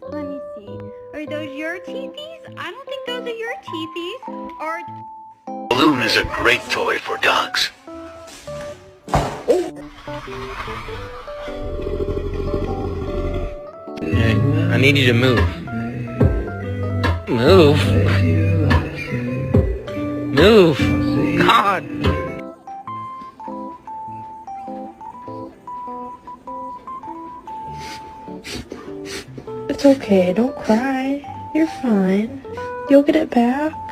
Let me see. Are those your teethies? I don't think those are your teethies. Or... Balloon is a great toy for dogs. I need you to move. Move. Move. God. It's okay, don't cry. You're fine. You'll get it back.